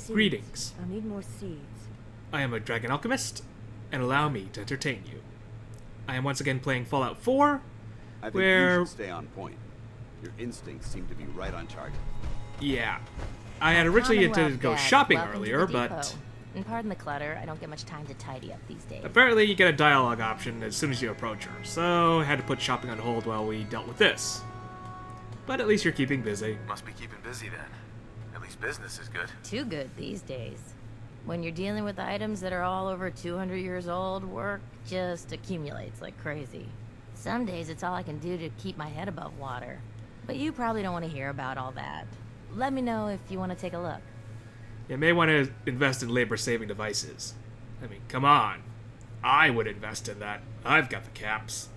Seeds. Greetings. I'll need more seeds. I am a dragon alchemist, and allow me to entertain you. I am once again playing Fallout 4, I think where... you should stay on point. Your instincts seem to be right on target. Yeah. I had originally intended to go shopping earlier, but... And pardon the clutter, I don't get much time to tidy up these days. apparently you get a dialogue option as soon as you approach her, so I had to put shopping on hold while we dealt with this. But at least you're keeping busy. Must be keeping busy then. At least business is good. Too good these days. When you're dealing with items that are all over 200 years old, work just accumulates like crazy. Some days it's all I can do to keep my head above water. But you probably don't want to hear about all that. Let me know if you want to take a look. You may want to invest in labor-saving devices. I mean, come on. I would invest in that. I've got the caps.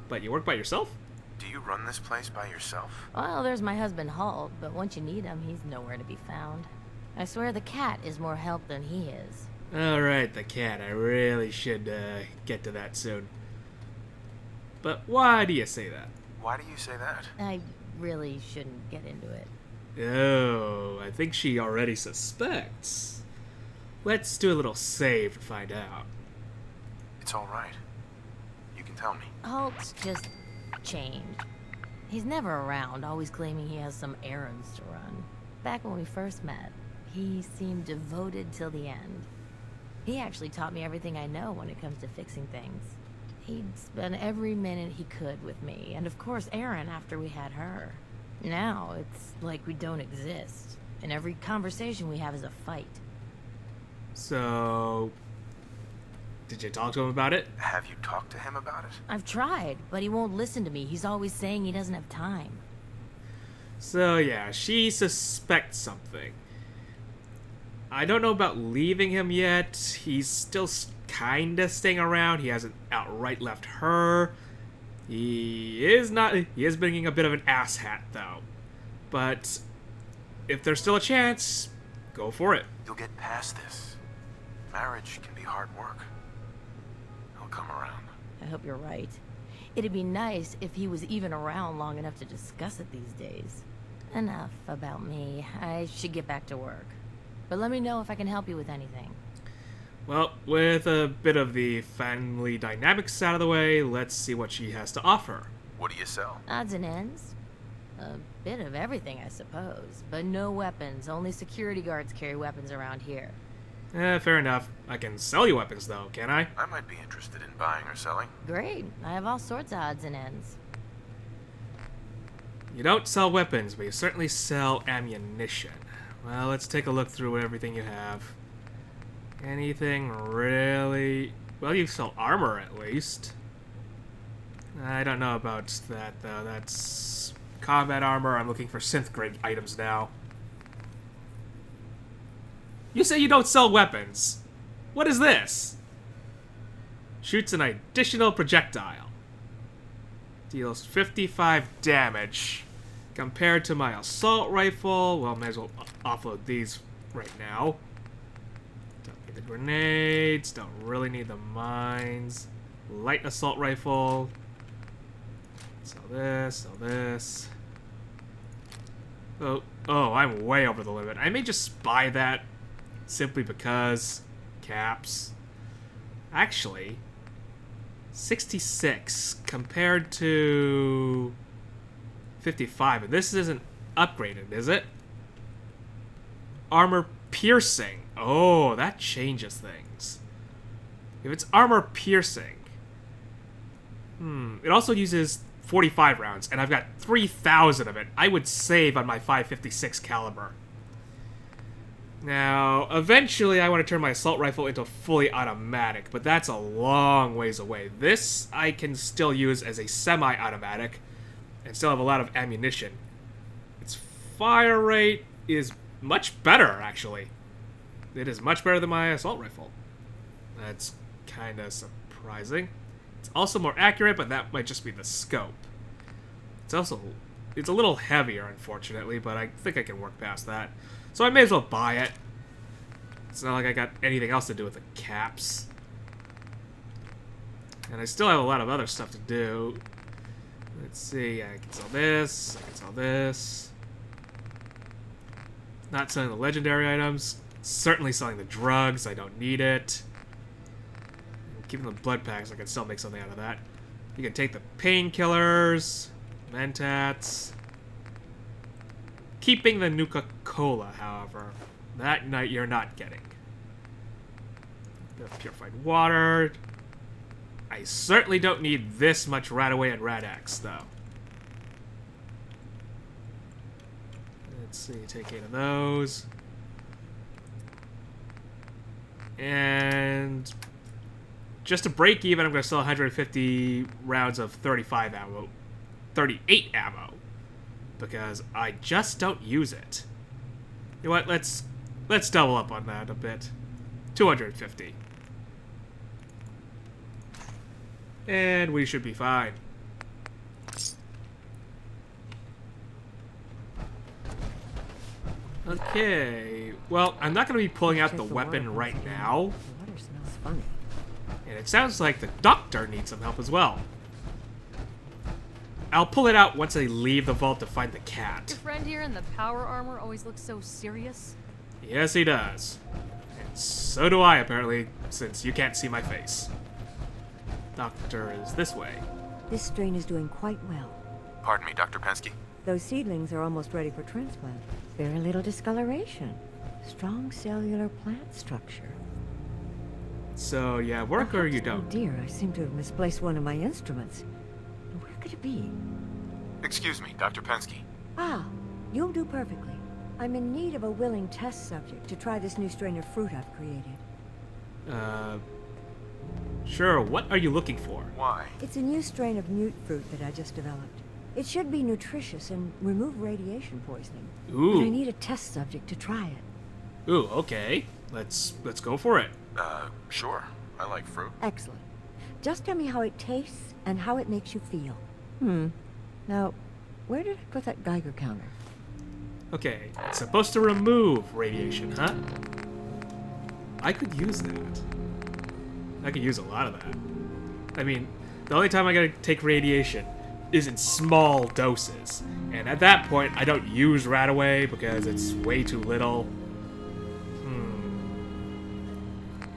But you work by yourself? Do you run this place by yourself? Well, there's my husband Hulk, but once you need him, he's nowhere to be found. I swear the cat is more help than he is. Alright, the cat. I really should get to that soon. But why do you say that? Why do you say that? I really shouldn't get into it. Oh, I think she already suspects. Let's do a little save to find out. It's all right. You can tell me. Hulk's just changed. He's never around, always claiming he has some errands to run. Back when we first met, he seemed devoted till the end. He actually taught me everything I know when it comes to fixing things. He'd spend every minute he could with me, and of course Erin after we had her. Now, it's like we don't exist, and every conversation we have is a fight. So... did you talk to him about it? Have you talked to him about it? I've tried, but he won't listen to me. He's always saying he doesn't have time. So yeah, she suspects something. I don't know about leaving him yet. He's still kinda staying around. He hasn't outright left her. He is being a bit of an asshat, though. But if there's still a chance, go for it. You'll get past this. Marriage can be hard work. He'll come around. I hope you're right. It'd be nice if he was even around long enough to discuss it these days. Enough about me. I should get back to work. But let me know if I can help you with anything. Well, with a bit of the family dynamics out of the way, let's see what she has to offer. What do you sell? Odds and ends. A bit of everything, I suppose. But no weapons. Only security guards carry weapons around here. Fair enough. I can sell you weapons, though, can I? I might be interested in buying or selling. Great. I have all sorts of odds and ends. You don't sell weapons, but you certainly sell ammunition. Well, let's take a look through everything you have. Anything really... well, you sell armor, at least. I don't know about that, though. That's combat armor. I'm looking for synth-grade items now. You say you don't sell weapons. What is this? Shoots an additional projectile. Deals 55 damage. Compared to my assault rifle, well, may as well offload these right now. Don't need the grenades, don't really need the mines. Light assault rifle. Sell this, sell this. Oh, I'm way over the limit. I may just buy that simply because caps. Actually, 66 compared to 55, and this isn't upgraded, is it? Armor piercing. Oh, that changes things. If it's armor piercing, it also uses 45 rounds, and I've got 3,000 of it. I would save on my 556 caliber. Now, eventually I want to turn my assault rifle into fully automatic, but that's a long ways away. This I can still use as a semi-automatic, and still have a lot of ammunition. Its fire rate is much better, actually. It is much better than my assault rifle. That's kind of surprising. It's also more accurate, but that might just be the scope. It's a little heavier, unfortunately, but I think I can work past that. So I may as well buy it. It's not like I got anything else to do with the caps. And I still have a lot of other stuff to do. Let's see, I can sell this, I can sell this. Not selling the legendary items. certainly selling the drugs. I don't need it. Keeping the blood packs, I can still make something out of that. You can take the painkillers, mentats. Keeping the Nuka-Cola, however. That night you're not getting. The purified water. I certainly don't need this much Radaway and Rad-X, though. Let's see, take 8 of those. And just to break even, I'm going to sell 150 rounds of 35 ammo. 38 ammo. Because I just don't use it. You know what, let's double up on that a bit. 250. And we should be fine. Okay, well, I'm not going to be pulling out the weapon right now. The water smells funny. And it sounds like the doctor needs some help as well. I'll pull it out once I leave the vault to find the cat. Your friend here in the power armor always looks so serious. Yes, he does. And so do I, apparently, since you can't see my face. Doctor is this way. This strain is doing quite well. Pardon me, Dr. Pensky. Those seedlings are almost ready for transplant. Very little discoloration. Strong cellular plant structure. So, yeah, work or you Oh don't? dear, I seem to have misplaced one of my instruments. Where could it be? Excuse me, Dr. Pensky. Ah, you'll do perfectly. I'm in need of a willing test subject to try this new strain of fruit I've created. Sure, what are you looking for? Why? It's a new strain of newt fruit that I just developed. It should be nutritious and remove radiation poisoning. Ooh. But I need a test subject to try it. Ooh, okay. Let's go for it. Sure. I like fruit. Excellent. Just tell me how it tastes and how it makes you feel. Now, where did I put that Geiger counter? Okay, it's supposed to remove radiation, huh? I could use that. I could use a lot of that. I mean, the only time I gotta take radiation is in small doses. And at that point, I don't use Radaway because it's way too little.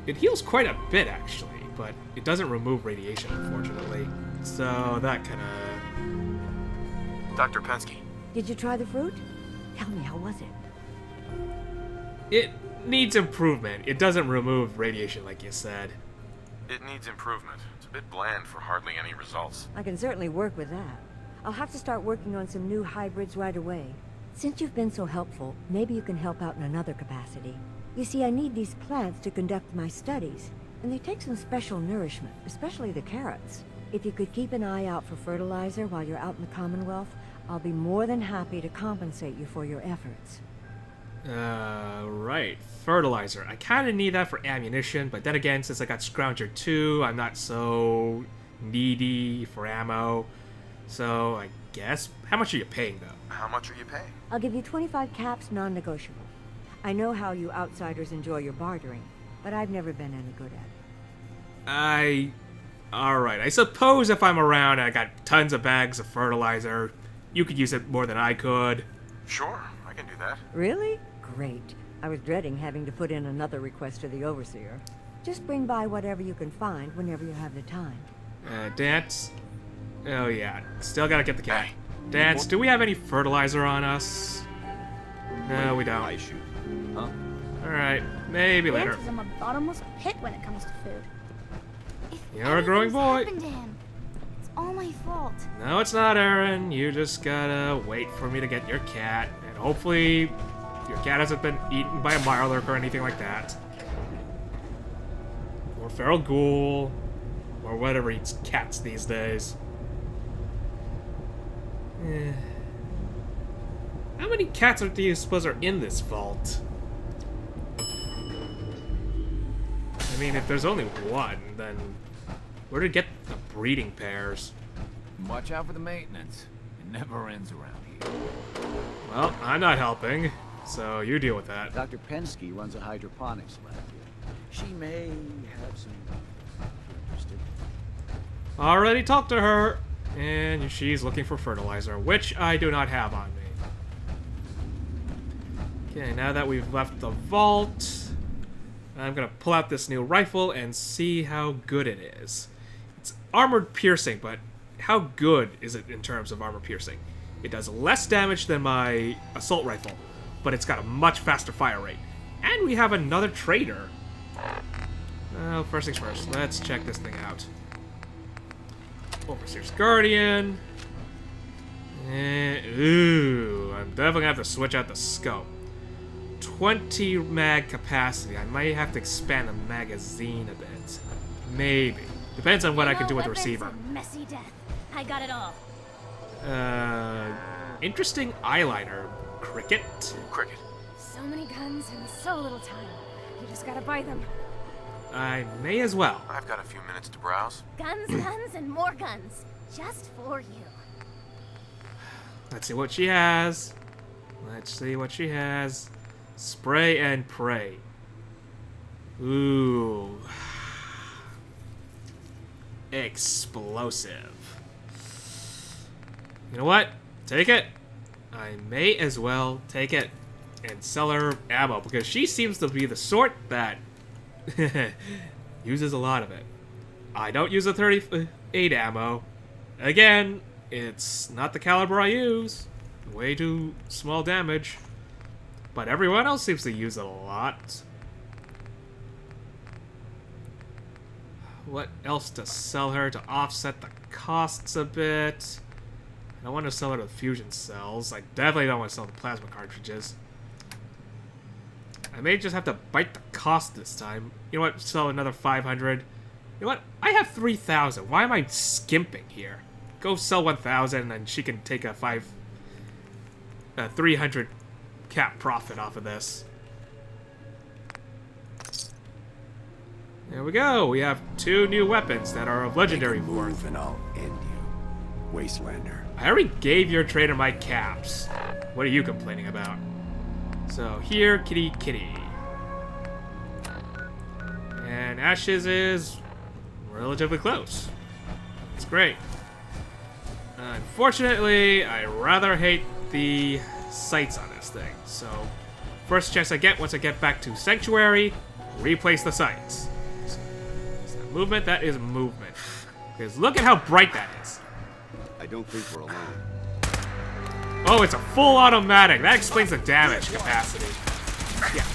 It heals quite a bit, actually, but it doesn't remove radiation, unfortunately. So that kinda... Dr. Pensky. Did you try the fruit? Tell me, how was it? It needs improvement. It doesn't remove radiation, like you said. It needs improvement. It's a bit bland for hardly any results. I can certainly work with that. I'll have to start working on some new hybrids right away. Since you've been so helpful, maybe you can help out in another capacity. You see, I need these plants to conduct my studies, and they take some special nourishment, especially the carrots. If you could keep an eye out for fertilizer while you're out in the Commonwealth, I'll be more than happy to compensate you for your efforts. Right. Fertilizer. I kind of need that for ammunition, but then again, since I got Scrounger 2, I'm not so needy for ammo. So, I guess... How much are you paying, though? How much are you paying? I'll give you 25 caps, non-negotiable. I know how you outsiders enjoy your bartering, but I've never been any good at it. Alright, I suppose if I'm around and I got tons of bags of fertilizer, you could use it more than I could. Sure, I can do that. Really? Great. I was dreading having to put in another request to the Overseer. Just bring by whatever you can find whenever you have the time. Dance? Oh yeah, still gotta get the cat. Hey. Dance, do we have any fertilizer on us? No, we don't. I shoot. Huh? Alright, maybe later. Vance is in a bottomless pit when it comes to food. You're a growing boy. Happened to him, it's all my fault. No, it's not, Aaron. You just gotta wait for me to get your cat, and hopefully your cat hasn't been eaten by a mirelurk or anything like that. Or feral ghoul, or whatever eats cats these days. How many cats do you suppose are in this vault? I mean, if there's only one, then where to get the breeding pairs? Watch out for the maintenance. It never ends around here. Well, I'm not helping, so you deal with that. Dr. Pensky runs a hydroponics lab here. She may have some... if you're interested. Already talked to her, and she's looking for fertilizer, which I do not have on me. Okay, now that we've left the vault, I'm gonna pull out this new rifle and see how good it is. It's armored piercing, but how good is it in terms of armor piercing? It does less damage than my assault rifle, but it's got a much faster fire rate. And we have another trader. Well, first things first, let's check this thing out. Overseer's Guardian. Ooh, I'm definitely gonna have to switch out the scope. 20 mag capacity. I might have to expand the magazine a bit. Maybe. Depends on what I can do with the receiver. Messy death. I got it all. Interesting eyeliner. Cricket? Cricket. So many guns and so little time. You just gotta buy them. I may as well. I've got a few minutes to browse. Guns, guns, and more guns. Just for you. Let's see what she has. Let's see what she has. Spray and pray. Ooh. Explosive. You know what? Take it. I may as well take it and sell her ammo because she seems to be the sort that uses a lot of it. I don't use a 38 ammo. Again, it's not the caliber I use. Way too small damage. But everyone else seems to use it a lot. What else to sell her to offset the costs a bit? I don't want to sell her the fusion cells. I definitely don't want to sell the plasma cartridges. I may just have to bite the cost this time. You know what? Sell another 500. You know what? I have 3,000. Why am I skimping here? Go sell 1,000 and she can take a 300 cap profit off of this. There we go. We have 2 new weapons that are of legendary worth. And I'll end you, Wastelander. I already gave your trader my caps. What are you complaining about? So here, kitty, kitty. And Ashes is relatively close. It's great. Unfortunately, I rather hate the sights on this thing. So, first chance I get once I get back to Sanctuary, replace the sights. So, is that movement? That is movement. Because look at how bright that is. I don't think we're alone. Oh, it's a full automatic. That explains the damage capacity. Yeah.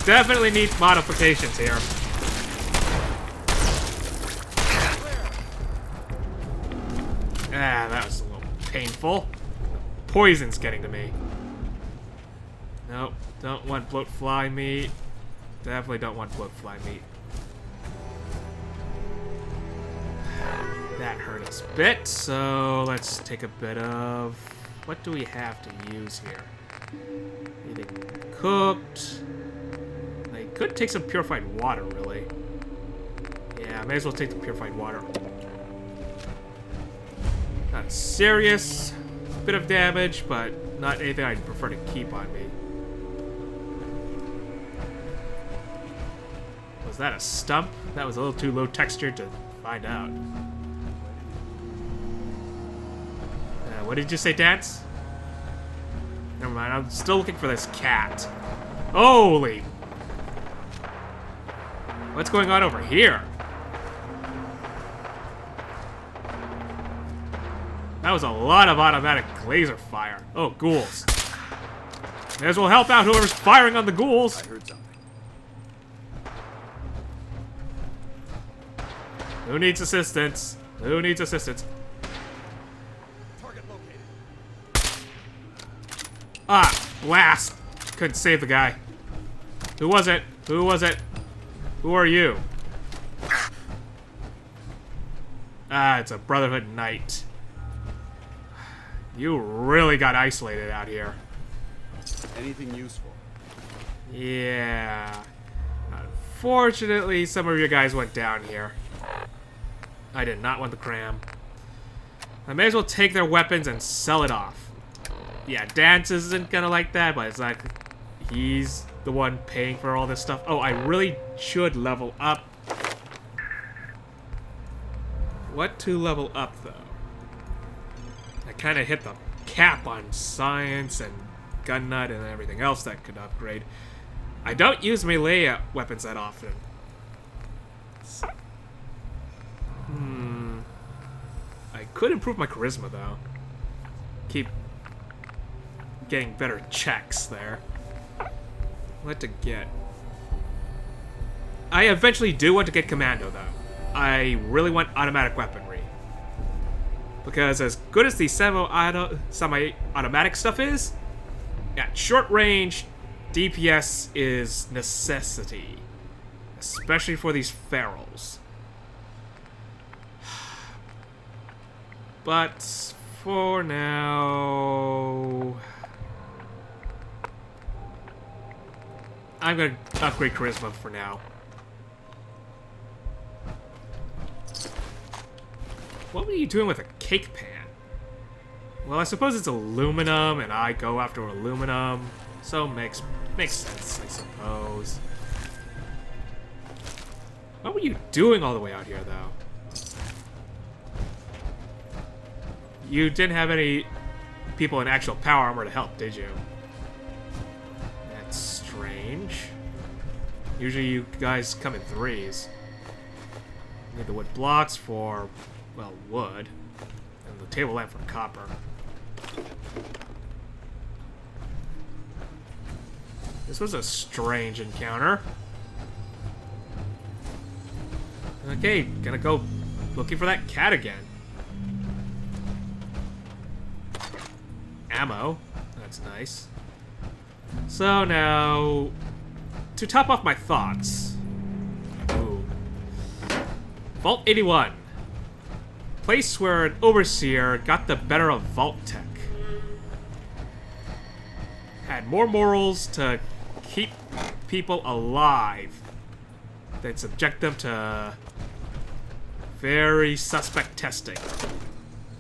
Definitely need modifications here. Ah, that was a little painful. Poison's getting to me. Nope, don't want bloat fly meat. Definitely don't want bloat fly meat. That hurt us a bit, so let's take a bit of... What do we have to use here? Anything cooked? I could take some purified water, really. Yeah, I may as well take the purified water. Not a serious bit of damage, but not anything I'd prefer to keep on me. Was that a stump? That was a little too low texture to find out. What did you say, Dance? Never mind, I'm still looking for this cat. Holy! What's going on over here? That was a lot of automatic laser fire. Oh, ghouls. May as well help out whoever's firing on the ghouls. I heard something. Who needs assistance? Who needs assistance? Target located. Ah, blast! Couldn't save the guy. Who was it? Who was it? Who are you? Ah, it's a Brotherhood Knight. You really got isolated out here. Anything useful? Yeah. Unfortunately, some of your guys went down here. I did not want the cram. I may as well take their weapons and sell it off. Yeah, Dance isn't gonna like that, but it's like he's the one paying for all this stuff. Oh, I really should level up. What to level up, though? I kind of hit the cap on science and gun nut and everything else that could upgrade. I don't use melee weapons that often. I could improve my charisma, though. Keep getting better checks there. What to get? I eventually do want to get commando, though. I really want automatic weaponry. Because as good as the semi-automatic stuff is, at short range, DPS is necessity. Especially for these ferals. But for now, I'm gonna upgrade charisma for now. What were you doing with a cake pan? Well, I suppose it's aluminum, and I go after aluminum, so makes sense, I suppose. What were you doing all the way out here, though? You didn't have any people in actual power armor to help, did you? That's strange. Usually you guys come in threes. Need the wood blocks for, well, wood. And the table lamp for copper. This was a strange encounter. Okay, gonna go looking for that cat again. Ammo. That's nice. So now, to top off my thoughts. Ooh. Vault 81. Place where an overseer got the better of Vault Tech. Had more morals to keep people alive than subject them to very suspect testing.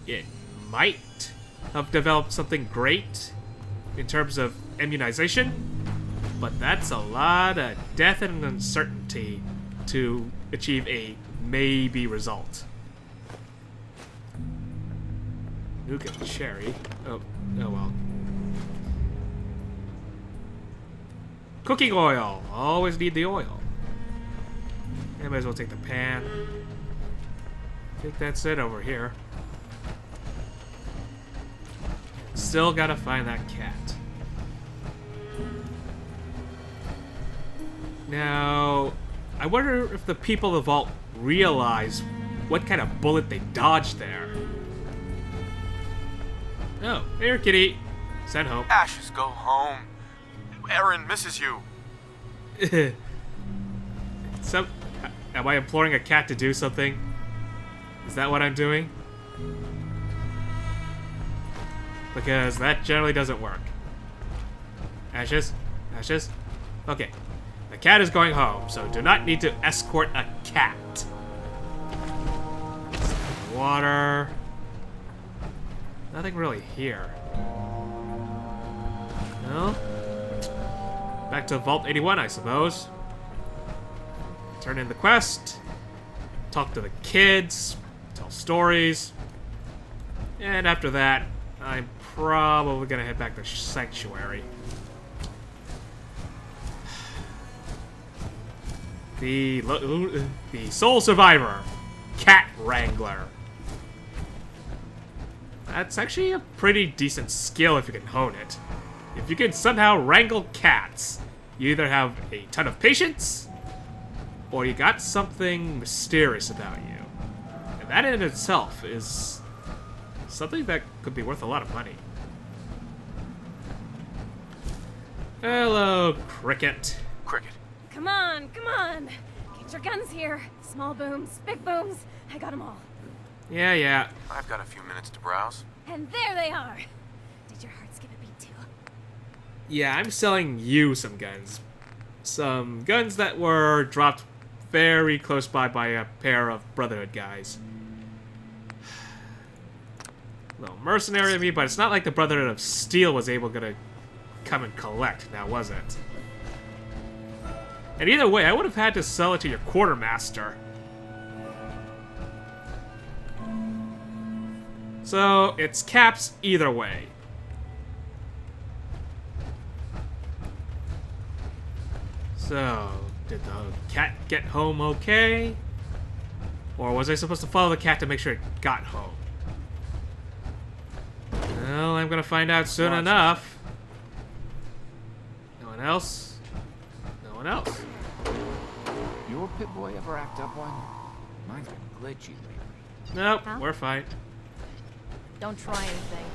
It might have developed something great in terms of immunization, but that's a lot of death and uncertainty to achieve a maybe result. Nougat cherry. Oh well. Cooking oil. Always need the oil. I might as well take the pan. I think that's it over here. Still gotta find that cat. Now, I wonder if the people of the vault realize what kind of bullet they dodged there. Oh, here, kitty. Send home. Ashes, go home. Aaron misses you. Am I imploring a cat to do something? Is that what I'm doing? Because that generally doesn't work. Ashes? Ashes? Okay. The cat is going home, so do not need to escort a cat. Some water. Nothing really here. No? Back to Vault 81, I suppose. Turn in the quest. Talk to the kids. Tell stories. And after that, I'm probably gonna head back to Sanctuary. The sole survivor, Cat Wrangler. That's actually a pretty decent skill if you can hone it. If you can somehow wrangle cats, you either have a ton of patience, or you got something mysterious about you. And that in itself is something that could be worth a lot of money. Hello, Cricket. Cricket. Come on, come on. Get your guns here. Small booms, big booms. I got them all. Yeah. I've got a few minutes to browse. And there they are. Did your heart skip a beat too? Yeah, I'm selling you some guns. Some guns that were dropped very close by a pair of Brotherhood guys. A little mercenary of me, but it's not like the Brotherhood of Steel was able to come and collect, now was it? And either way, I would have had to sell it to your quartermaster. So, it's caps either way. So, did the cat get home okay? Or was I supposed to follow the cat to make sure it got home? Well, I'm gonna find out soon enough. No one else? No one else? Your Pip-Boy ever act up one? Mine's been glitchy lately. Nope, Huh? we're fine. Don't try anything.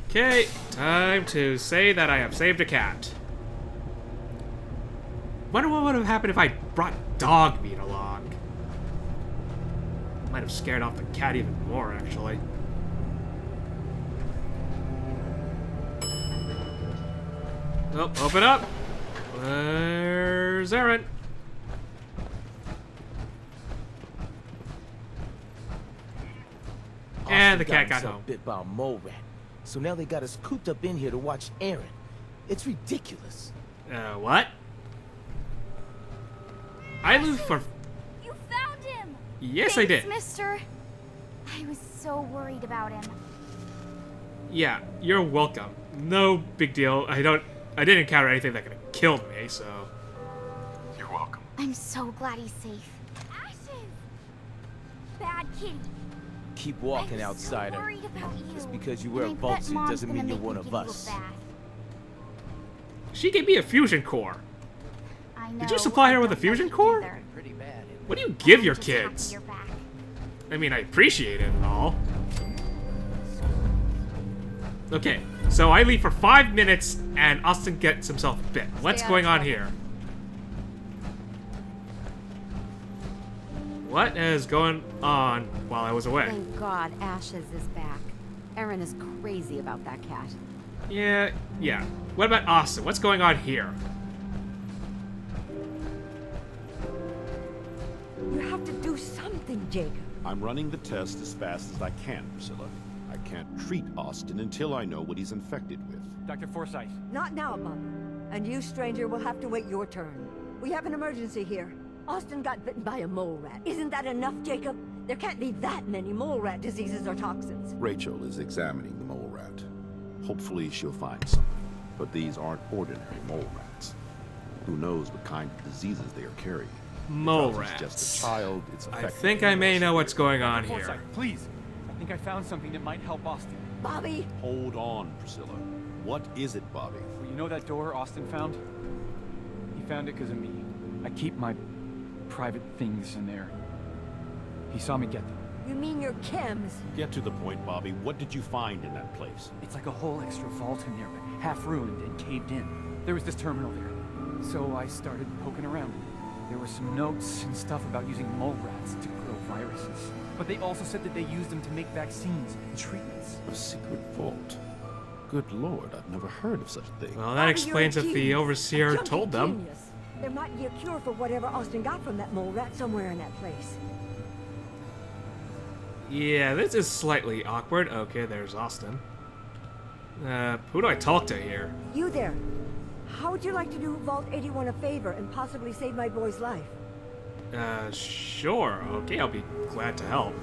Okay, time to say that I have saved a cat. Wonder what would have happened if I brought dog meat along. Might have scared off the cat even more, actually. Oh, open up! Where's Aaron? And the cat got home. Bit by a mole rat. So now they got us cooped up in here to watch Aaron. It's ridiculous. What? I live for... You found him! Yes, I did. Mister. I was so worried about him. Yeah, you're welcome. No big deal. I didn't encounter anything that could have killed me, so... You're welcome. I'm so glad he's safe. Ashes! Bad kitty. Keep walking, I was outsider. So worried about you. Just because you And wear a I vault bet suit Mom's doesn't gonna mean you're make me one of give you a us. bath. She gave me a fusion core. I know, Did you supply her I with a don't fusion like it core? either. Pretty bad. What do you give I'm your just happy kids? you're back. I mean, I appreciate it and all. Okay, so I leave for 5 minutes and Austin gets himself bit. What's out going of on trouble. here? What is going on while I was away? Thank God Ashes is back. Aaron is crazy about that cat. Yeah. What about Austin? What's going on here? You have to do something, Jacob. I'm running the test as fast as I can, Priscilla. I can't treat Austin until I know what he's infected with. Dr. Forsyth. Not now, Bob. And you, stranger, will have to wait your turn. We have an emergency here. Austin got bitten by a mole rat. Isn't that enough, Jacob? There can't be that many mole rat diseases or toxins. Rachel is examining the mole rat. Hopefully she'll find something. But these aren't ordinary mole rats. Who knows what kind of diseases they are carrying. Mole Because rats. he's just a child, it's I affecting think him I may more know what's severely. going on Dr. here. Forsyth, please. I think I found something that might help Austin. Bobby! Hold on, Priscilla. What is it, Bobby? Well, you know that door Austin found? He found it because of me. I keep my private things in there. He saw me get them. You mean your chems? Get to the point, Bobby. What did you find in that place? It's like a whole extra vault in there, but half ruined and caved in. There was this terminal there. So I started poking around. There were some notes and stuff about using mole rats to grow viruses. But they also said that they used them to make vaccines and treatments. A secret vault. Good lord, I've never heard of such a thing. Well, that Bobby, explains you're if a the genius. overseer A junkie told them. genius. There might be a cure for whatever Austin got from that mole rat somewhere in that place. Yeah, this is slightly awkward. Okay, there's Austin. Who do I talk to here? You there. How would you like to do Vault 81 a favor and possibly save my boy's life? Sure. Okay, I'll be glad to help.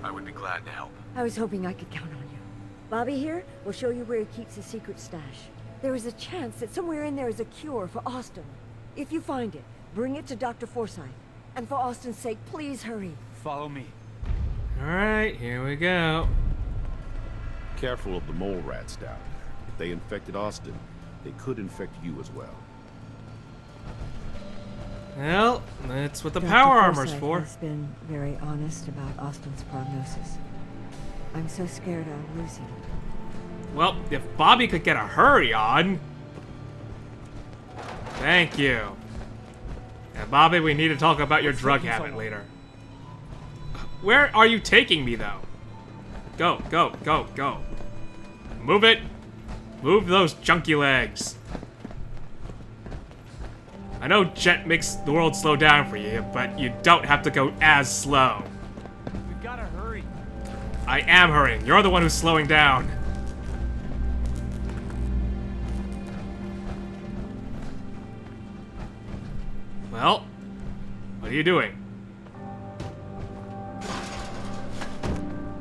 I would be glad to help. I was hoping I could count on you. Bobby here will show you where he keeps his secret stash. There is a chance that somewhere in there is a cure for Austin. If you find it, bring it to Dr. Forsyth. And for Austin's sake, please hurry. Follow me. Alright, here we go. Careful of the mole rats down there. If they infected Austin, they could infect you as well. Well, that's what the Dr. power armor's Forsyth for. has been very honest about Austin's prognosis. I'm so scared I'll lose him. Well, if Bobby could get a hurry on. Thank you. And Bobby, we need to talk about your drug habit later. Where are you taking me, though? Go, go, go, go. Move it. Move those junky legs. I know jet makes the world slow down for you, but you don't have to go as slow. We gotta hurry. I am hurrying. You're the one who's slowing down. Well, what are you doing?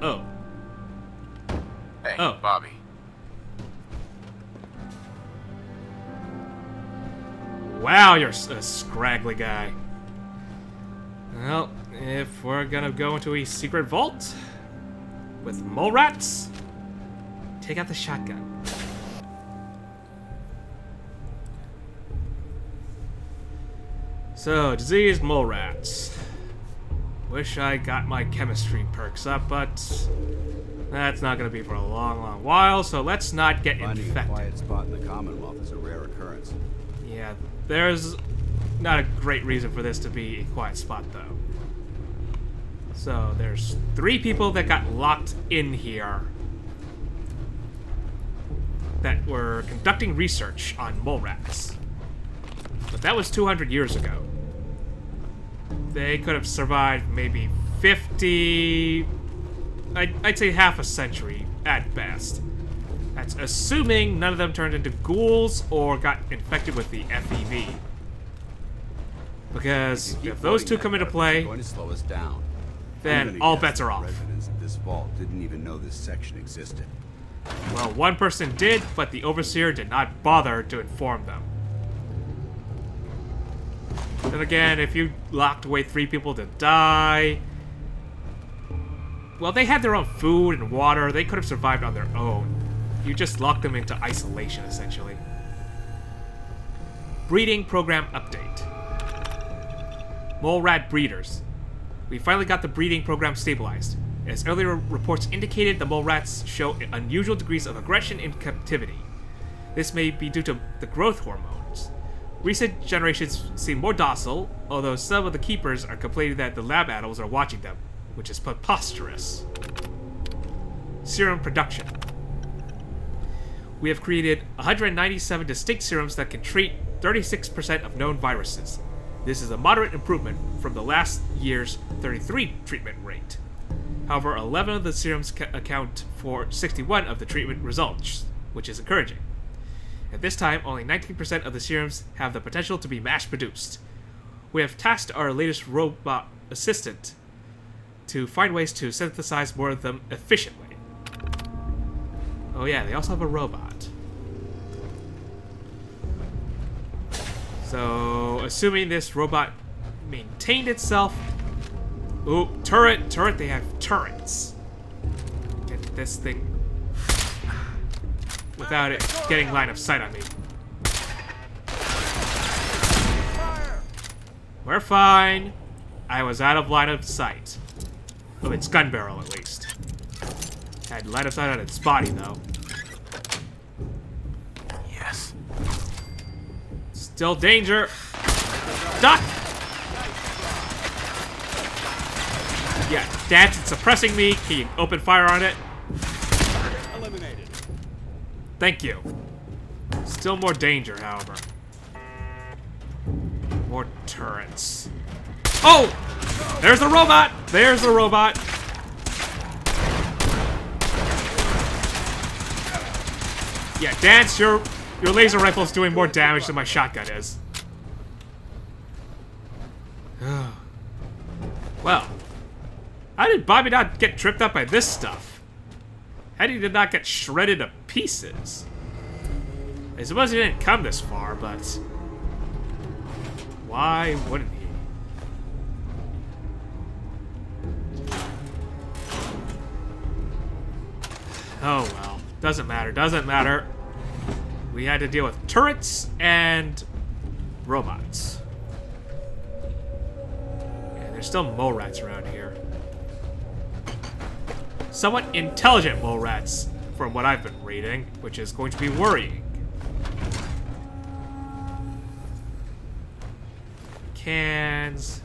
Oh. Hey, Oh. Bobby. Wow, you're a scraggly guy. Well, if we're gonna go into a secret vault with mole rats, take out the shotgun. So, diseased mole rats. Wish I got my chemistry perks up, but that's not gonna be for a long, long while, so let's not get Finding infected. a quiet spot in the Commonwealth is a rare occurrence. Yeah, there's not a great reason for this to be a quiet spot, though. So, there's 3 people that got locked in here that were conducting research on mole rats. But that was 200 years ago. They could have survived maybe 50... I'd say half a century at best. That's assuming none of them turned into ghouls or got infected with the FEV. Because if those two come into play, Going to slow us down. then all bets are off. Residents of this vault didn't even know this section existed. Well, one person did, but the Overseer did not bother to inform them. Then again, if you locked away 3 people to die... Well, they had their own food and water. They could have survived on their own. You just locked them into isolation, essentially. Breeding program update. Mole rat breeders. We finally got the breeding program stabilized. As earlier reports indicated, the mole rats show unusual degrees of aggression in captivity. This may be due to the growth hormones. Recent generations seem more docile, although some of the keepers are complaining that the lab animals are watching them, which is preposterous. Serum production. We have created 197 distinct serums that can treat 36% of known viruses. This is a moderate improvement from the last year's 33 treatment rate. However, 11 of the serums account for 61 of the treatment results, which is encouraging. At this time, only 19% of the serums have the potential to be mass-produced. We have tasked our latest robot assistant to find ways to synthesize more of them efficiently. Oh yeah, they also have a robot. So, assuming this robot maintained itself... Ooh, turret! Turret, they have turrets. Get this thing... without it getting line of sight on me. We're fine. I was out of line of sight. Of its gun barrel, at least. Had line of sight on its body, though. Yes. Still danger. Duck! Yeah, that's suppressing me. Can you open fire on it? Eliminated. Thank you. Still more danger, however. More turrets. Oh! There's the robot! There's the robot! Yeah, Dance, your laser rifle is doing more damage than my shotgun is. Well, how did Bobby not get tripped up by this stuff? How did he not get shredded to pieces? I suppose he didn't come this far, but... why wouldn't he? Oh well. Doesn't matter, doesn't matter. We had to deal with turrets and robots. And there's still mole rats around here. Somewhat intelligent mole rats, from what I've been reading, which is going to be worrying. Cans.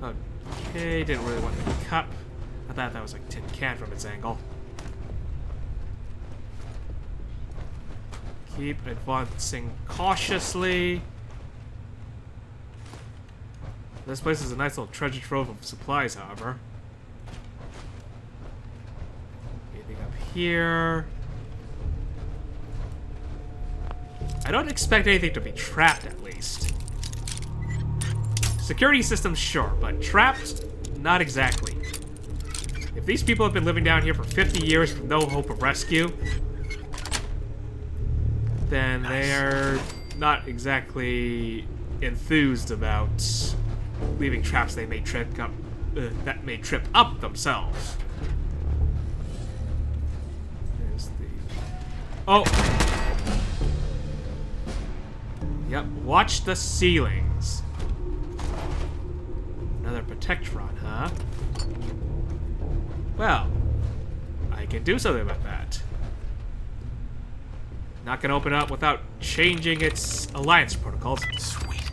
Okay, didn't really want the cup. I thought that was like a tin can from its angle. Keep advancing cautiously. This place is a nice little treasure trove of supplies, however. Anything up here? I don't expect anything to be trapped, at least. Security systems, sure, but trapped? Not exactly. If these people have been living down here for 50 years with no hope of rescue, then they're not exactly enthused about leaving traps they may trip up, that may trip up themselves. There's the... Oh! Yep, watch the ceilings. Another Protectron, huh? Well, I can do something about that. Not gonna open up without changing its alliance protocols. Sweet.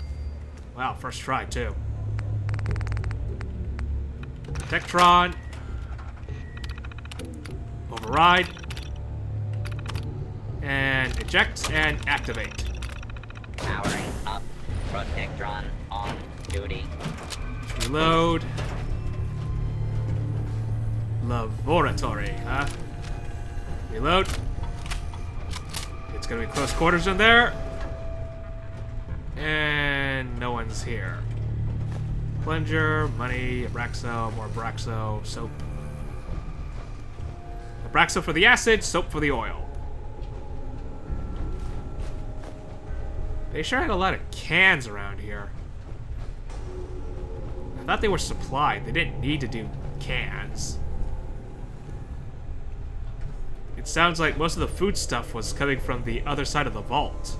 Wow, first try, too. Protectron. Override. And eject and activate. Powering up. Protectron on duty. Reload. Laboratory, huh? Reload. It's gonna be close quarters in there. And no one's here. Plunger, money, Abraxo, more Abraxo, soap. Abraxo for the acid, soap for the oil. They sure had a lot of cans around here. I thought they were supplied. They didn't need to do cans. It sounds like most of the food stuff was coming from the other side of the vault.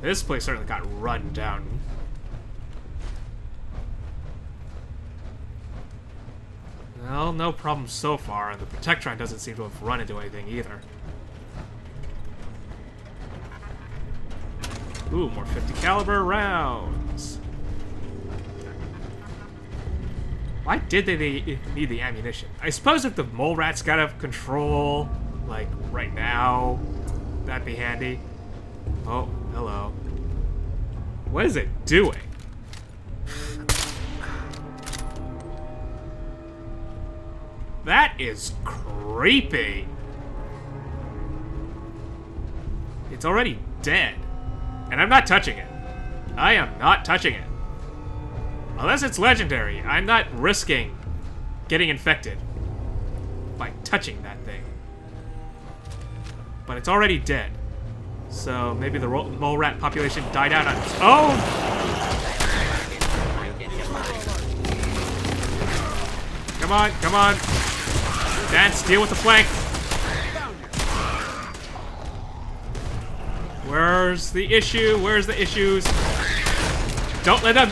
This place certainly got run down. Well, no problem so far, and the Protectron doesn't seem to have run into anything either. Ooh, more 50 caliber rounds. Why did they need the ammunition? I suppose if the mole rats got out of control, like right now, that'd be handy. Oh, hello. What is it doing? That is creepy. It's already dead. And I'm not touching it. I am not touching it. Unless it's legendary, I'm not risking getting infected by touching that thing. But it's already dead. So maybe the mole rat population died out on its own? Come on, come on. Dance, deal with the flank. Where's the issue? Where's the issues? Don't let them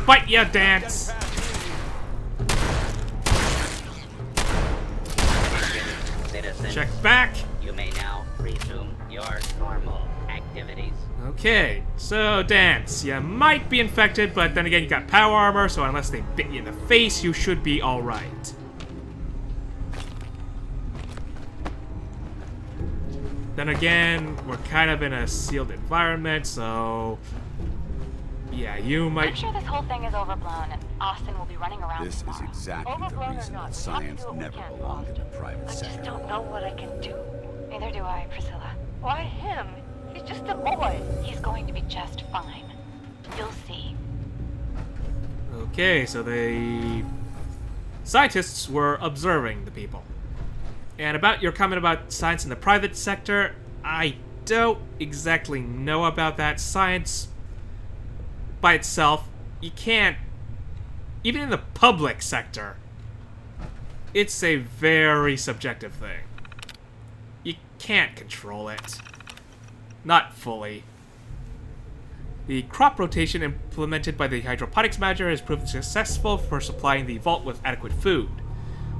bite ya, Dance. Check back. You may now resume your normal activities. Okay, so Dance, you might be infected, but then again you got power armor, so unless they bit you in the face, you should be alright. Then again, we're kind of in a sealed environment, so yeah, you might... I'm sure this whole thing is overblown, and Austin will be running around This tomorrow. is exactly the reason that science never belonged in the private sector. I just don't know what I can do. Neither do I, Priscilla. Why him? He's just a boy. He's going to be just fine. You'll see. Okay, so the scientists were observing the people. And about your comment about science in the private sector, I don't exactly know about that. Science by itself, you can't, even in the public sector, it's a very subjective thing. You can't control it. Not fully. The crop rotation implemented by the hydroponics manager has proved successful for supplying the vault with adequate food.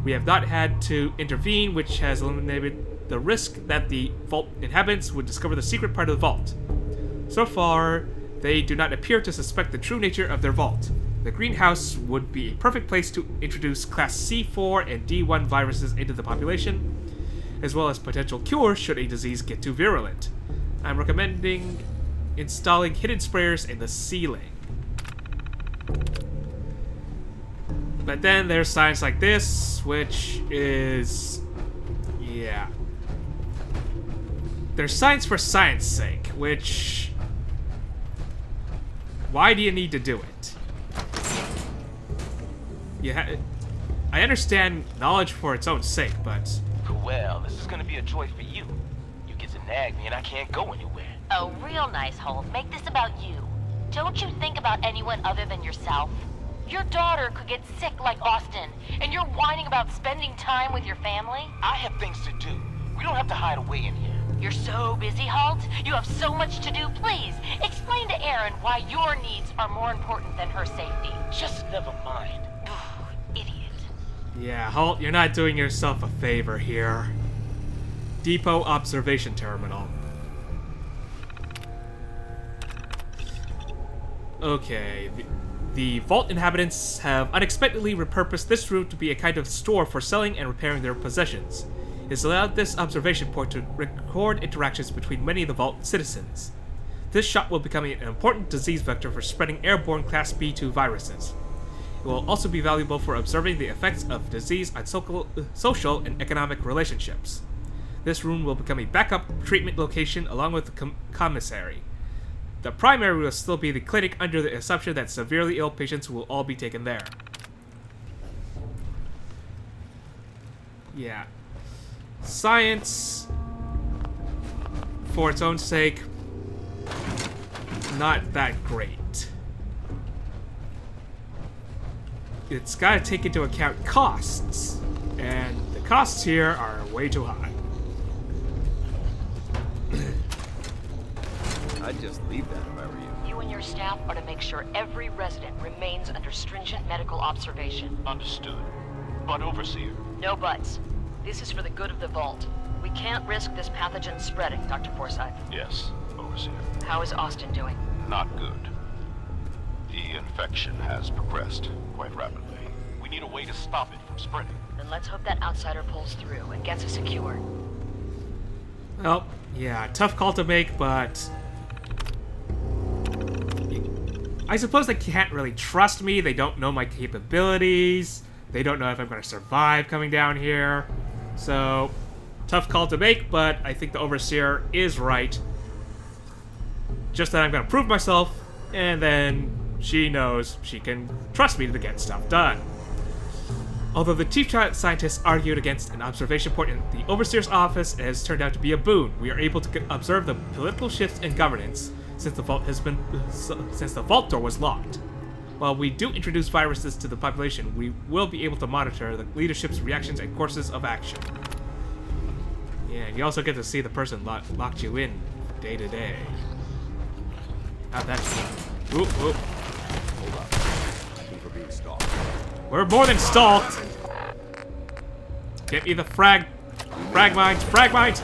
We have not had to intervene, which has eliminated the risk that the vault inhabitants would discover the secret part of the vault. So far, they do not appear to suspect the true nature of their vault. The greenhouse would be a perfect place to introduce Class C4 and D1 viruses into the population, as well as potential cures should a disease get too virulent. I'm recommending installing hidden sprayers in the ceiling. But then there's science like this, which is... yeah. There's science for science sake, which... why do you need to do it? I understand knowledge for its own sake, but... Well, this is gonna be a joy for you. You get to nag me and I can't go anywhere. Oh, real nice, Holt. Make this about you. Don't you think about anyone other than yourself? Your daughter could get sick like Austin, and you're whining about spending time with your family? I have things to do. We don't have to hide away in here. You're so busy, Holt. You have so much to do. Please, explain to Erin why your needs are more important than her safety. Just never mind. Idiot. Yeah, Holt, you're not doing yourself a favor here. Depot Observation Terminal. Okay, the Vault inhabitants have unexpectedly repurposed this room to be a kind of store for selling and repairing their possessions. It's allowed this observation point to record interactions between many of the Vault citizens. This shop will become an important disease vector for spreading airborne Class B2 viruses. It will also be valuable for observing the effects of disease on social and economic relationships. This room will become a backup treatment location along with the commissary. The primary will still be the clinic under the assumption that severely ill patients will all be taken there. Yeah. Science, for its own sake, not that great. It's gotta take into account costs, and the costs here are way too high. I'd just leave that if I were you. You and your staff are to make sure every resident remains under stringent medical observation. Understood. But Overseer. No buts. This is for the good of the Vault. We can't risk this pathogen spreading, Dr. Forsyth. Yes, Overseer. How is Austin doing? Not good. The infection has progressed quite rapidly. We need a way to stop it from spreading. Then let's hope that outsider pulls through and gets us a cure. Well, yeah, tough call to make, but... I suppose they can't really trust me. They don't know my capabilities. They don't know if I'm going to survive coming down here. So, tough call to make, but I think the Overseer is right. Just that I'm going to prove myself, and then she knows she can trust me to get stuff done. Although the chief scientist argued against an observation point in the Overseer's office, it has turned out to be a boon. We are able to observe the political shifts in governance since the vault door was locked. While we do introduce viruses to the population, we will be able to monitor the leadership's reactions and courses of action. Yeah, and you also get to see the person locked you in day to day. How'd that feel? Oop, oop. Hold up. I think we're being stalked. We're more than stalked! Get me the frag mines! Frag mines!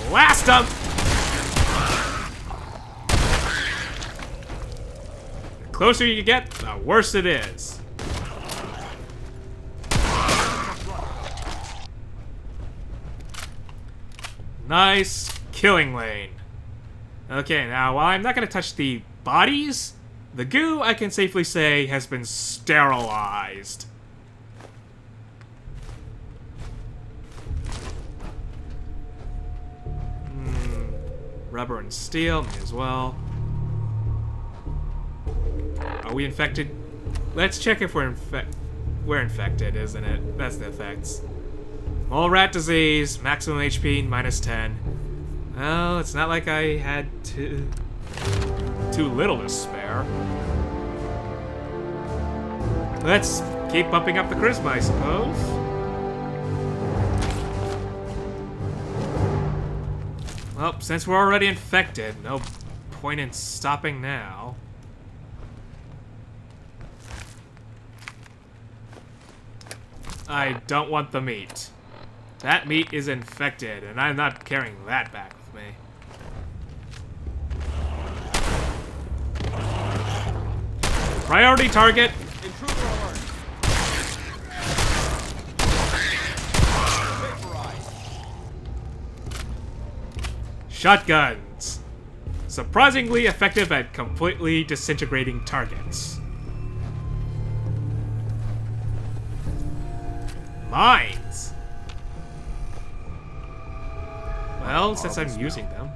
Blast them! The closer you get, the worse it is. Nice killing lane. Okay, now while I'm not going to touch the bodies, the goo, I can safely say, has been sterilized. Rubber and steel, may as well. Are we infected? Let's check if we're infected, isn't it? That's the effects. Mole rat disease, maximum HP, -10. Well, it's not like I had too little to spare. Let's keep bumping up the charisma, I suppose. Well, since we're already infected, no point in stopping now. I don't want the meat. That meat is infected, and I'm not carrying that back with me. Priority target! Intruder alert! Shotguns. Surprisingly effective at completely disintegrating targets. Mines. Well, since I'm using them.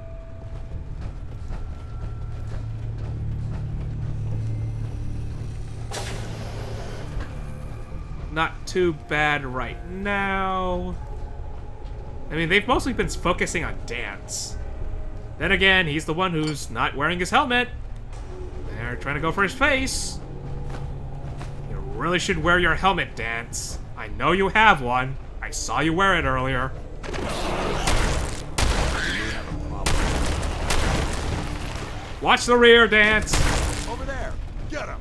too bad right now. I mean, they've mostly been focusing on Dance. Then again, he's the one who's not wearing his helmet. They're trying to go for his face. You really should wear your helmet, Dance. I know you have one. I saw you wear it earlier. Watch the rear, Dance. Over there. Get him.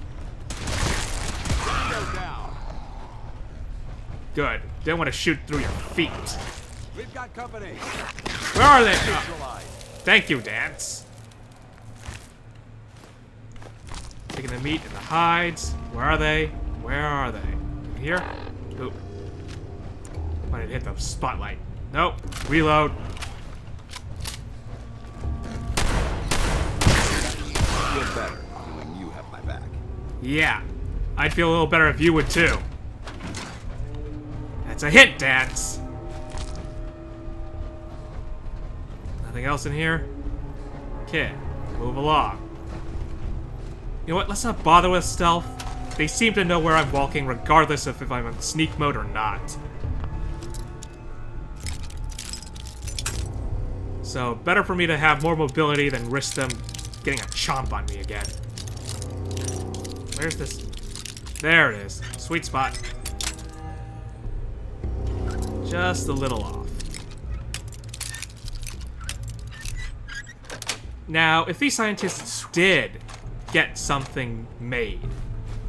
Go down. Good. Didn't want to shoot through your feet. We've got company. Where are they? Thank you, Dance. Taking the meat and the hides. Where are they? Where are they? In here? Oop. Wanted to hit the spotlight. Nope. Reload. I feel better knowing you have my back. Yeah. I'd feel a little better if you would too. That's a hit, Dance. Nothing else in here? Okay, move along. You know what, let's not bother with stealth. They seem to know where I'm walking regardless of if I'm in sneak mode or not. So, better for me to have more mobility than risk them getting a chomp on me again. Where's this? There it is. Sweet spot. Just a little off. Now, if these scientists did get something made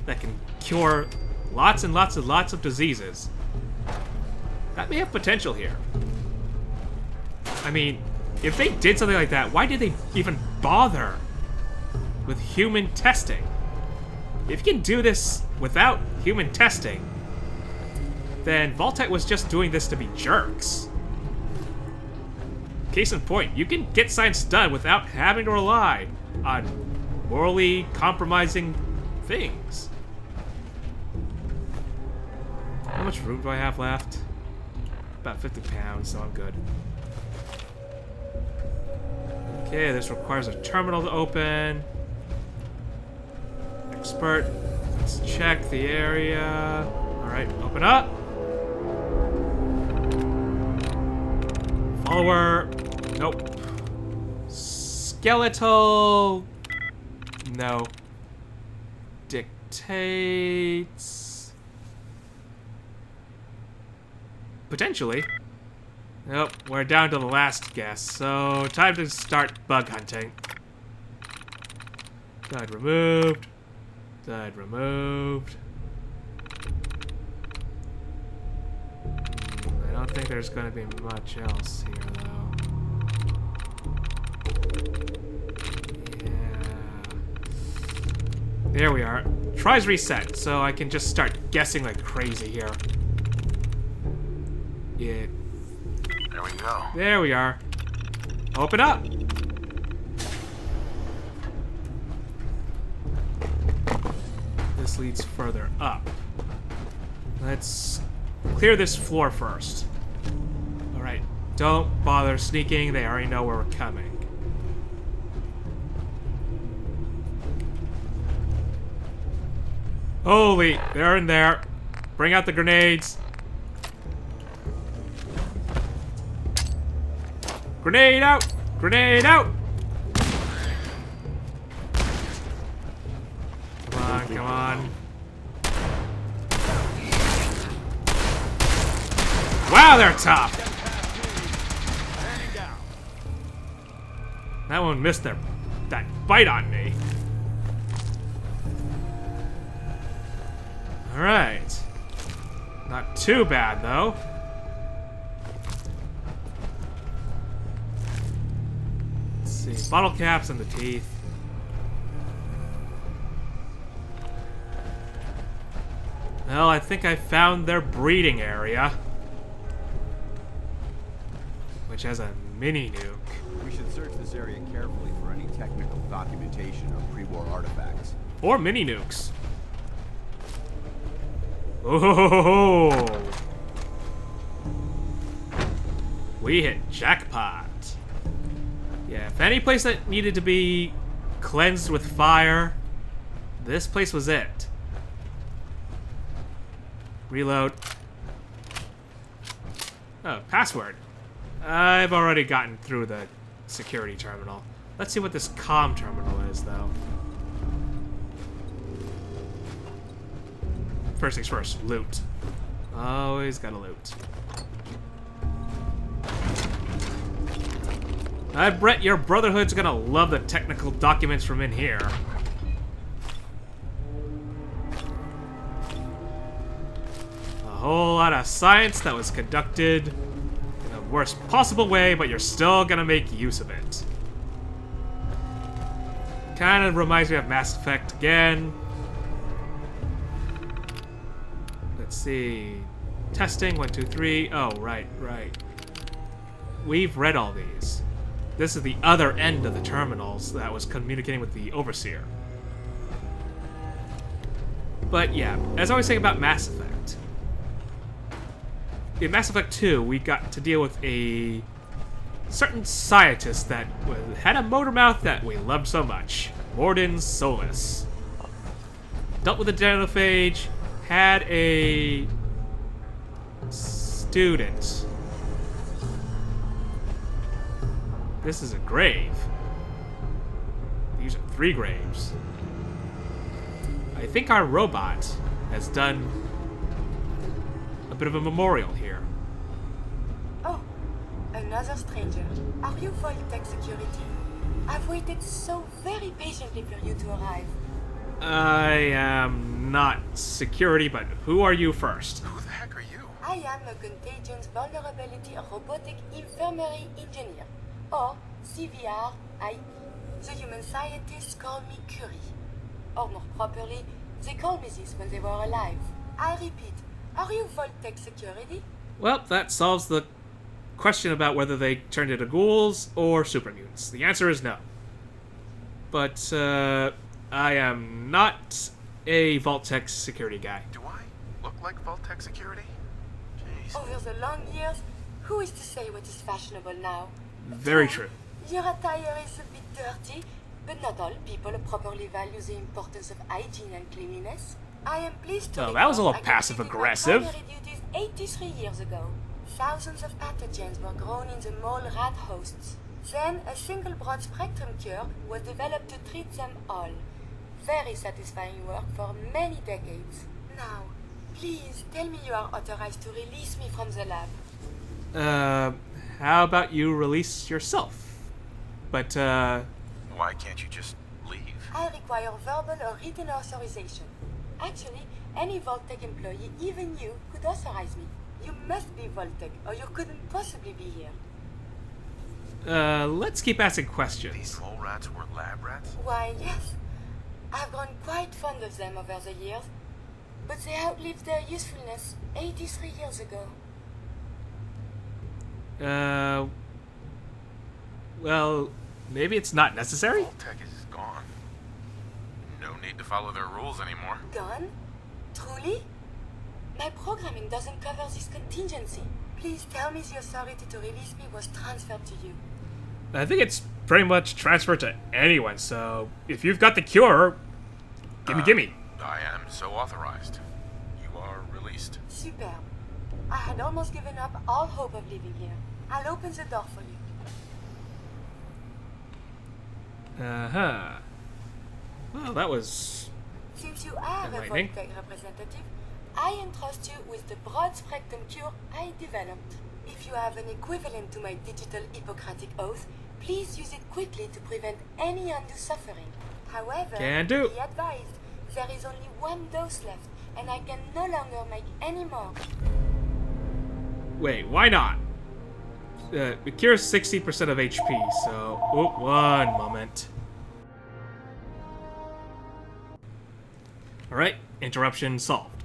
that can cure lots and lots and lots of diseases, that may have potential here. I mean, if they did something like that, why did they even bother with human testing? If you can do this without human testing, then Vault-Tec was just doing this to be jerks. Case in point, you can get science done without having to rely on morally compromising things. How much room do I have left? About 50 pounds, so I'm good. Okay, this requires a terminal to open. Expert. Let's check the area. Alright, open up. Follower. Nope. Skeletal. No. Dictates. Potentially. Nope, we're down to the last guess, so time to start bug hunting. Died removed. Died removed. I don't think there's going to be much else here, though. Yeah. There we are. Tries reset, so I can just start guessing like crazy here. Yeah. There we go. There we are. Open up. This leads further up. Let's clear this floor first. Alright, don't bother sneaking. They already know where we're coming. Holy, they're in there. Bring out the grenades. Grenade out! Grenade out! Come on, come on. Wow, they're tough! That one missed that bite on me. Alright. Not too bad, though. See, bottle caps and the teeth. Well, I think I found their breeding area. Which has a mini nuke. We should search this area carefully for any technical documentation of pre-war artifacts. Or mini nukes. Oh! We hit jackpot. Yeah, if any place that needed to be cleansed with fire, this place was it. Reload. Oh, password. I've already gotten through the security terminal. Let's see what this comm terminal is, though. First things first, loot. Always gotta loot. I bet your Brotherhood's gonna love the technical documents from in here. A whole lot of science that was conducted in the worst possible way, but you're still gonna make use of it. Kind of reminds me of Mass Effect again. Let's see. Testing, 1, 2, 3. Oh, right. We've read all these. This is the other end of the terminals that was communicating with the Overseer. But yeah, as I was saying about Mass Effect. In Mass Effect 2, we got to deal with a certain scientist that had a motor mouth that we loved so much. Mordin Solus. Dealt with a genophage, had a student. This is a grave. These are 3 graves. I think our robot has done a bit of a memorial here. Oh, another stranger. Are you Voltec Security? I've waited so very patiently for you to arrive. I am not security, but who are you first? Who the heck are you? I am a Contagions Vulnerability Robotic Infirmary Engineer, or CVR-IE. The human scientists call me Curie. Or more properly, they called me this when they were alive. I repeat, are you Voltec Security? Well, that solves the question about whether they turned into ghouls or super mutants. The answer is no. But, I am not a Vault-Tec security guy. Do I look like Vault-Tec security? Jeez. Over the long years, who is to say what is fashionable now? Very true. Your attire is a bit dirty, but not all people properly value the importance of hygiene and cleanliness. I am pleased to Oh, that was a little report I passive-aggressive. completed my primary duties 83 years ago. Thousands of pathogens were grown in the mole rat hosts. Then a single broad-spectrum cure was developed to treat them all. Very satisfying work for many decades. Now, please tell me you are authorized to release me from the lab. How about you release yourself? But, Why can't you just leave? I require verbal or written authorization. Actually, any Voltec employee, even you, could authorize me. You must be Voltec, or you couldn't possibly be here. let's keep asking questions. These mole rats were lab rats? Why, yes. I've grown quite fond of them over the years, but they outlived their usefulness 83 years ago. Well, maybe it's not necessary? Voltec is gone. No need to follow their rules anymore. Gone? Truly? My programming doesn't cover this contingency. Please tell me the authority to release me was transferred to you. I think it's pretty much transferred to anyone, so if you've got the cure, gimme. I am so authorized. You are released. Superb. I had almost given up all hope of living here. I'll open the door for you. Uh-huh. Well, that was Since you are a enlightening. Voltec representative, I entrust you with the broad-spectrum cure I developed. If you have an equivalent to my digital Hippocratic oath, please use it quickly to prevent any undue suffering. However, Can do. be advised, there is only 1 dose left, and I can no longer make any more. Wait, why not? It cures 60% of HP, so... Oh, one moment. Alright, interruption solved.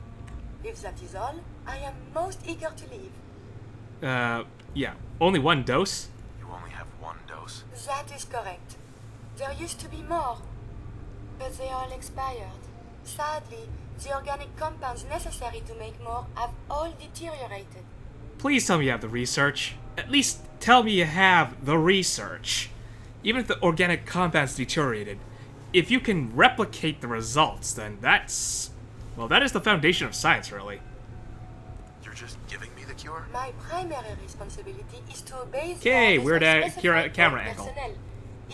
If that is all, I am most eager to leave. Yeah, only 1 dose? You only have 1 dose. That is correct. There used to be more, but they all expired. Sadly, the organic compounds necessary to make more have all deteriorated. Please tell me you have the research. At least tell me you have the research. Even if the organic compounds deteriorated, if you can replicate the results, then that's... well, that is the foundation of science, really. You're just giving me the cure? My primary responsibility is to obey the Okay, orders weird of specified camera board angle. personnel,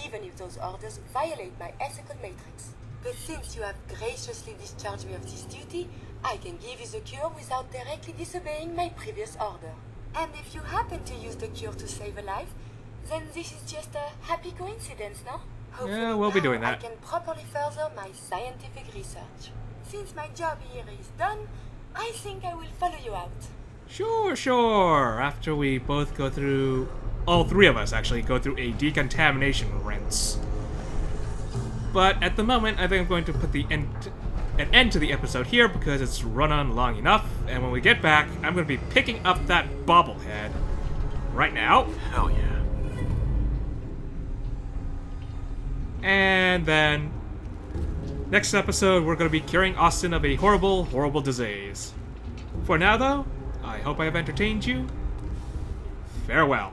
even if those orders violate my ethical matrix. But since you have graciously discharged me of this duty, I can give you the cure without directly disobeying my previous order. And if you happen to use the cure to save a life, then this is just a happy coincidence, no? Hopefully Yeah, we'll be now doing that. I can properly further my scientific research. Since my job here is done, I think I will follow you out. Sure. After we both go through... All three of us, actually, go through a decontamination rinse. But at the moment, I think I'm going to put an end to the episode here because it's run on long enough. And when we get back, I'm going to be picking up that bobblehead right now. Hell yeah. And then... Next episode, we're going to be curing Austin of a horrible, horrible disease. For now, though, I hope I have entertained you. Farewell.